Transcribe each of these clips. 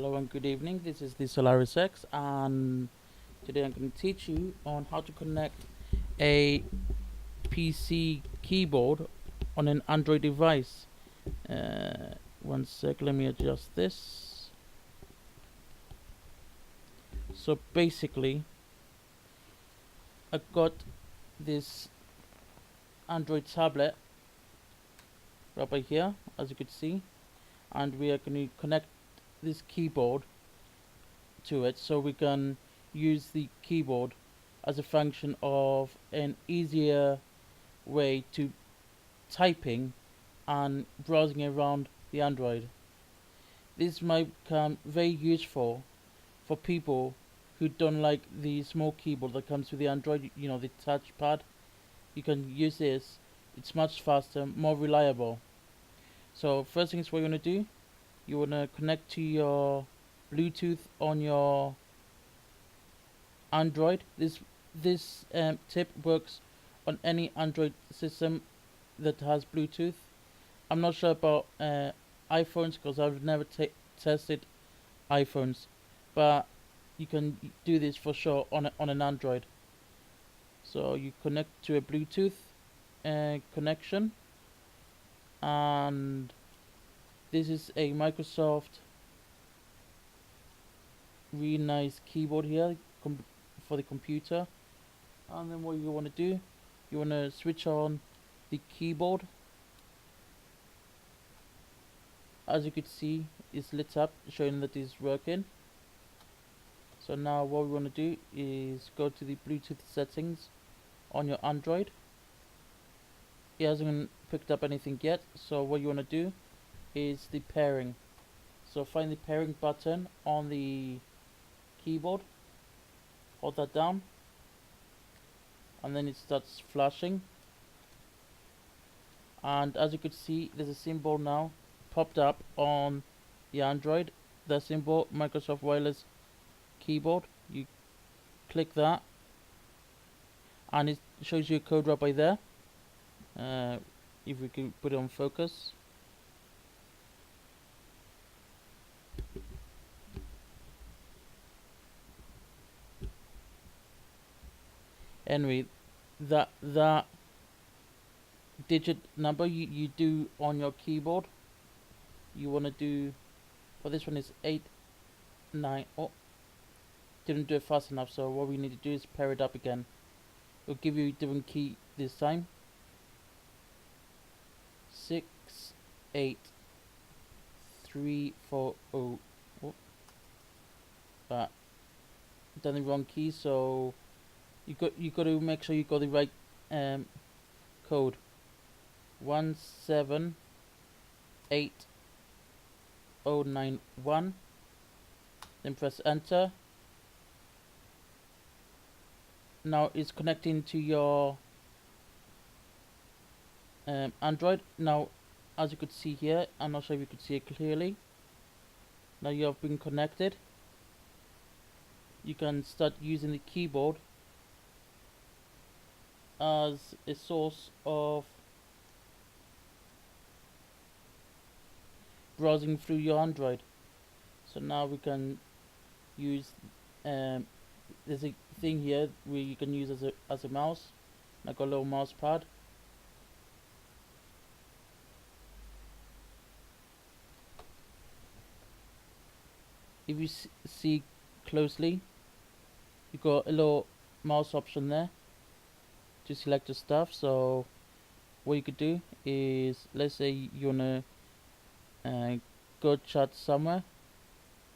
Hello and good evening. This is the Solaris X, and today I'm going to teach you on how to connect a PC keyboard on an Android device. One sec, let me adjust this. So basically, I've got this Android tablet right by here, as you can see, and we are going to connect this keyboard to it so we can use the keyboard as a function of an easier way to typing and browsing around the Android. This might become very useful for people who don't like the small keyboard that comes with the Android, the touchpad. You can use this, it's much faster, more reliable. So first things what you want to do, you want to connect to your Bluetooth on your Android. This tip works on any Android system that has Bluetooth. I'm not sure about iPhones because I've never tested iPhones, but you can do this for sure on an Android. So you connect to a Bluetooth connection, and this is a Microsoft really nice keyboard here for the computer. And then what you want to do, you want to switch on the keyboard. As you can see, it's lit up, showing that it's working. So now what we want to do is go to the Bluetooth settings on your Android. It hasn't picked up anything yet, so what you want to do is the pairing. So find the pairing button on the keyboard, hold that down, and then it starts flashing. And as you could see, there's a symbol now popped up on the Android, the symbol Microsoft Wireless Keyboard. You click that and it shows you a code right by there. If we can put it on focus. Anyway, that digit number you do on your keyboard, you want to do, for this one is 8 9. Oh, didn't do it fast enough, so what we need to do is pair it up again. It'll give you a different key this time. 6 8 3 4 0. Oh, but done the wrong key, so you got to make sure you got the right code. 178091. Then press enter. Now it's connecting to your Android. Now, as you could see here, I'm not sure if you could see it clearly. Now you have been connected. You can start using the keyboard as a source of browsing through your Android. So now we can use there's a thing here where you can use as a mouse, like a little mouse pad. If you see closely, you got a little mouse option there to select your stuff. So what you could do is, let's say you wanna go chat somewhere.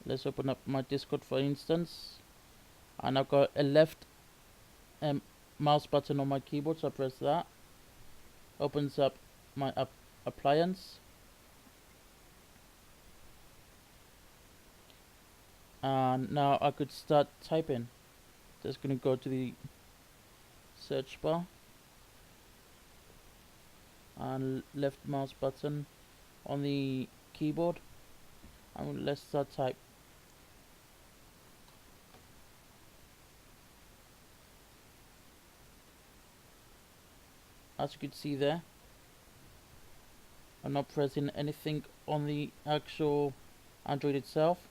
Let's open up my Discord for instance, and I've got a left mouse button on my keyboard, so I press that. Opens up my appliance, and now I could start typing. Just gonna go to the search bar and left mouse button on the keyboard, and let's start type. As you can see there, I'm not pressing anything on the actual Android itself.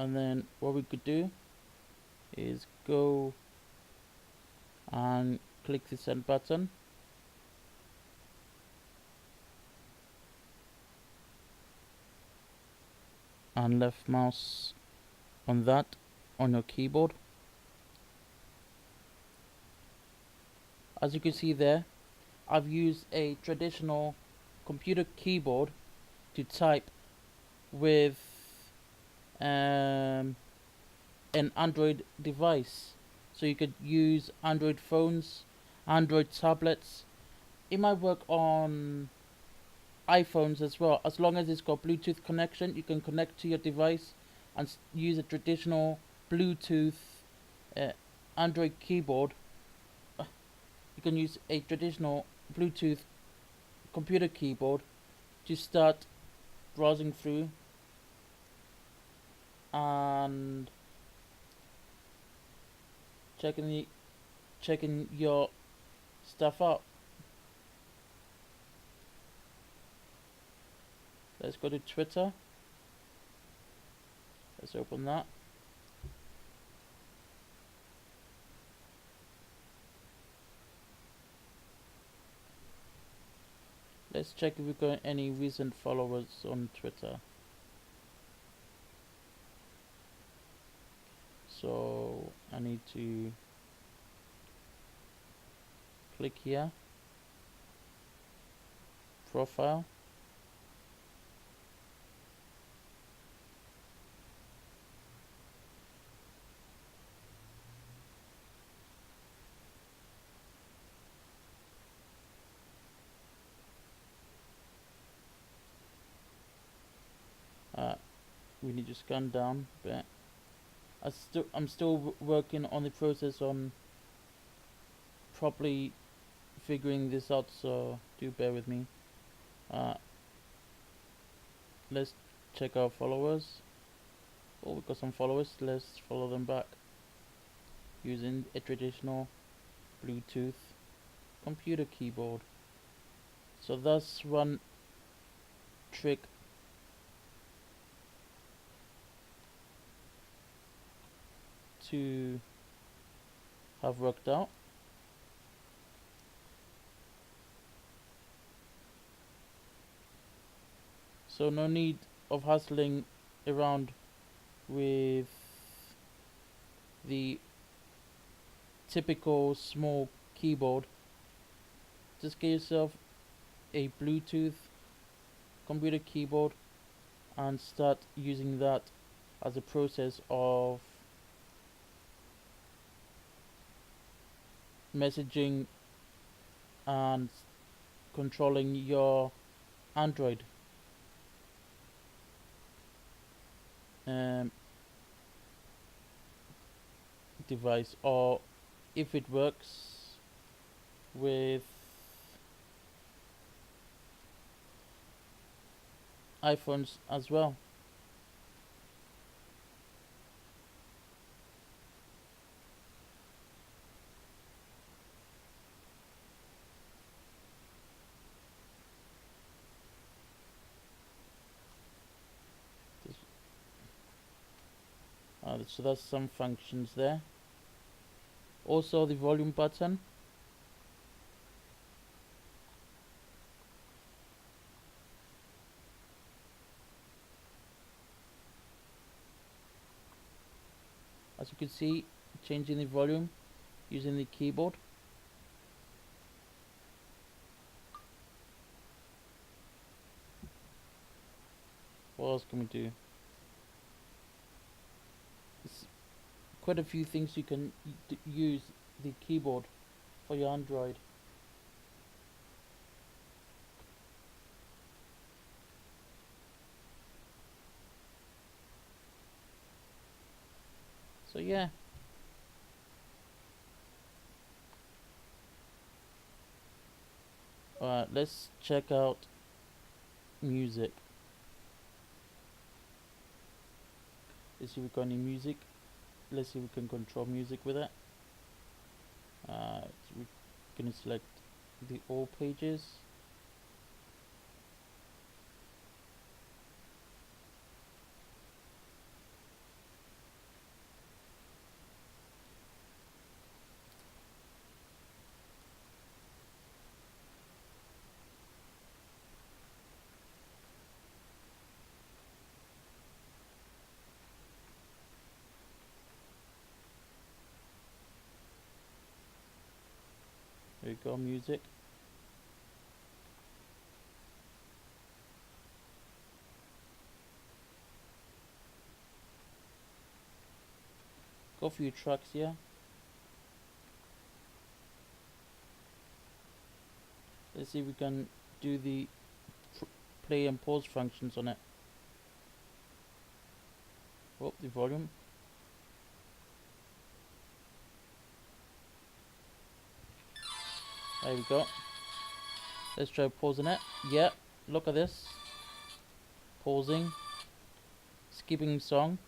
And then what we could do is go and click the send button, and left mouse on that on your keyboard. As you can see there, I've used a traditional computer keyboard to type with an Android device. So you could use Android phones, Android tablets. It might work on iPhones as well. As long as it's got Bluetooth connection, you can connect to your device and use a traditional Bluetooth uh, Android keyboard. You can use a traditional Bluetooth computer keyboard to start browsing through and checking your stuff out. Let's go to Twitter. Let's open that. Let's check if we've got any recent followers on Twitter. So I need to click here, profile. We need to scan down a bit. I'm still working on the process on properly figuring this out, so do bear with me. Let's check our followers. Oh, we've got some followers. Let's follow them back using a traditional Bluetooth computer keyboard. So that's one trick to have worked out. So no need of hustling around with the typical small keyboard. Just get yourself a Bluetooth computer keyboard and start using that as a process of messaging and controlling your Android device, or if it works with iPhones as well. So that's some functions there. Also the volume button. As you can see, changing the volume using the keyboard. What else can we do? There's quite a few things you can use the keyboard for your Android. So yeah. Let's check out music. Let's see if we've got any music. Let's see if we can control music with it. So we're gonna select the all pages. There you go, music. Go for your tracks here. Let's see if we can do the play and pause functions on it. Oh, the volume. There we go. Let's try pausing it. Yeah, look at this. Pausing. Skipping song.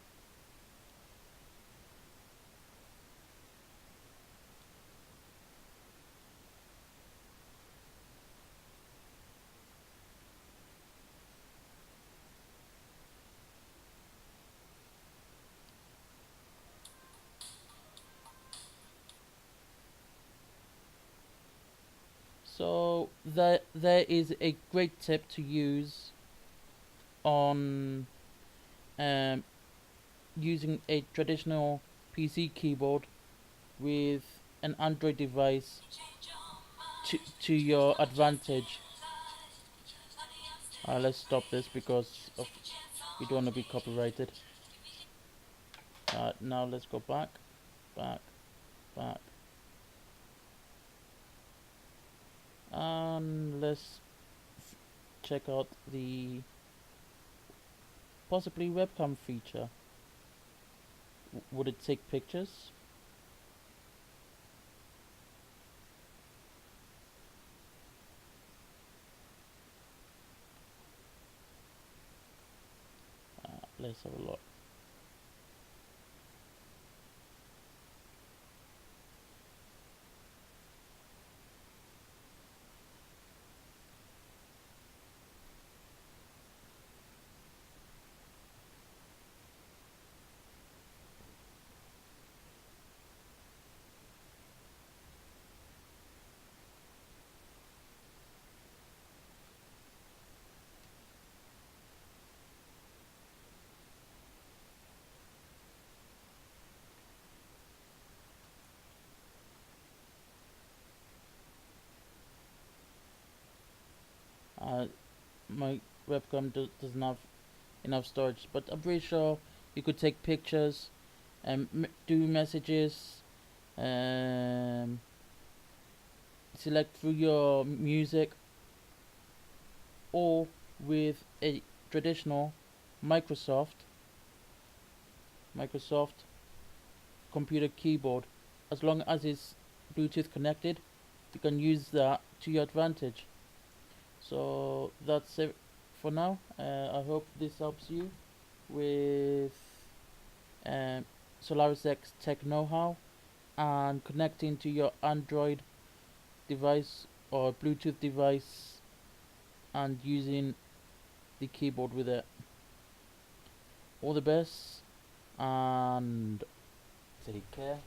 So there is a great tip to use on using a traditional PC keyboard with an Android device to your advantage. Let's stop this because we don't want to be copyrighted. Now let's go back, back, back, and let's check out the possibly webcam feature. Would it take pictures? Let's have a look. My webcam doesn't have enough storage, but I'm pretty sure you could take pictures and do messages, um, select through your music, or with a traditional Microsoft computer keyboard. As long as it's Bluetooth connected, you can use that to your advantage. So that's it for now. I hope this helps you with um, Solaris X tech know-how and connecting to your Android device or Bluetooth device and using the keyboard with it. All the best and take care.